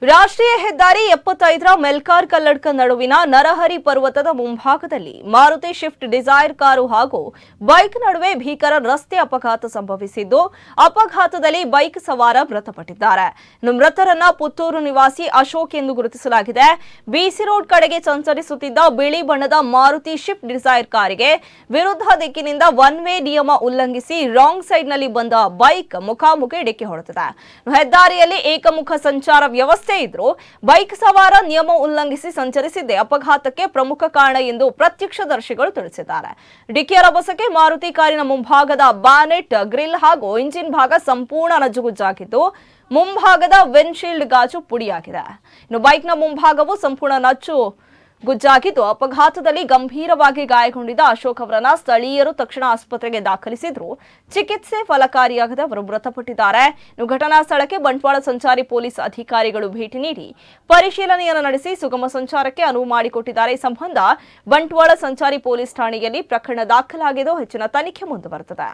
ರಾಷ್ಟ್ರೀಯ ಹೆದ್ದಾರಿ 75ರ ಮೆಲ್ಕಾರ್ ಕಲ್ಲಡ್ಕ ನಡುವಿನ ನರಹರಿ ಪರ್ವತದ ಮುಂಭಾಗದಲ್ಲಿ ಮಾರುತಿ ಶಿಫ್ಟ್ ಡಿಸೈರ್ ಕಾರು ಹಾಗೂ ಬೈಕ್ ನಡುವೆ ಭೀಕರ ರಸ್ತೆ ಅಪಘಾತ ಸಂಭವಿಸಿದ್ದು, ಅಪಘಾತದಲ್ಲಿ ಬೈಕ್ ಸವಾರ ಮೃತಪಟ್ಟಿದ್ದಾರೆ. ಮೃತರನ್ನ ಪುತ್ತೂರು ನಿವಾಸಿ ಅಶೋಕ್ ಎಂದು ಗುರುತಿಸಲಾಗಿದೆ. ಬಿಸಿ ರೋಡ್ ಕಡೆಗೆ ಸಂಚರಿಸುತ್ತಿದ್ದ ಬಿಳಿ ಬಣ್ಣದ ಮಾರುತಿ ಶಿಫ್ಟ್ ಡಿಸೈರ್ ಕಾರಿಗೆ ವಿರುದ್ಧ ದಿಕ್ಕಿನಿಂದ ಒನ್ ವೇ ನಿಯಮ ಉಲ್ಲಂಘಿಸಿ ರಾಂಗ್ ಸೈಡ್ನಲ್ಲಿ ಬಂದ ಬೈಕ್ ಮುಖಾಮುಖಿ ಡಿಕ್ಕಿ ಹೊಡೆದಿದೆ. ಹೆದ್ದಾರಿಯಲ್ಲಿ ಏಕಮುಖ ಸಂಚಾರ ವ್ಯವಸ್ಥೆ ಇದ್ರು ಬೈಕ್ ಸವಾರ ನಿಯಮ ಉಲ್ಲಂಘಿಸಿ ಸಂಚರಿಸಿದ್ದೇ ಅಪಘಾತಕ್ಕೆ ಪ್ರಮುಖ ಕಾರಣ ಎಂದು ಪ್ರತ್ಯಕ್ಷದರ್ಶಿಗಳು ತಿಳಿಸಿದ್ದಾರೆ. ಡಿಕ್ಕಿಯ ರಭಸಕ್ಕೆ ಮಾರುತಿ ಕಾರಿನ ಮುಂಭಾಗದ ಬಾನೆಟ್, ಗ್ರಿಲ್ ಹಾಗೂ ಇಂಜಿನ್ ಭಾಗ ಸಂಪೂರ್ಣ ನಜ್ಜುಗುಜ್ಜಾಗಿದ್ದು, ಮುಂಭಾಗದ ವಿಂಡ್ಶೀಲ್ಡ್ ಗಾಜು ಪುಡಿಯಾಗಿದೆ. ಇನ್ನು ಬೈಕ್ನ ಮುಂಭಾಗವು ಸಂಪೂರ್ಣ ಗುಜ್ಜಾಗಿದ್ದು, ಅಪಘಾತದಲ್ಲಿ ಗಂಭೀರವಾಗಿ ಗಾಯಗೊಂಡಿದ್ದ ಅಶೋಕ್ ಅವರನ್ನ ಸ್ಥಳೀಯರು ತಕ್ಷಣ ಆಸ್ಪತ್ರೆಗೆ ದಾಖಲಿಸಿದ್ರು. ಚಿಕಿತ್ಸೆ ಫಲಕಾರಿಯಾಗದೆ ಅವರು ಮೃತಪಟ್ಟಿದ್ದಾರೆ. ಘಟನಾ ಸ್ಥಳಕ್ಕೆ ಬಂಟ್ವಾಳ ಸಂಚಾರಿ ಪೊಲೀಸ್ ಅಧಿಕಾರಿಗಳು ಭೇಟಿ ನೀಡಿ ಪರಿಶೀಲನೆಯನ್ನು ನಡೆಸಿ ಸುಗಮ ಸಂಚಾರಕ್ಕೆ ಅನುವು ಮಾಡಿಕೊಟ್ಟಿದ್ದಾರೆ. ಈ ಸಂಬಂಧ ಬಂಟ್ವಾಳ ಸಂಚಾರಿ ಪೊಲೀಸ್ ಠಾಣೆಯಲ್ಲಿ ಪ್ರಕರಣ ದಾಖಲಾಗಿದ್ದು ಹೆಚ್ಚಿನ ತನಿಖೆ ಮುಂದುವರೆದಿದೆ.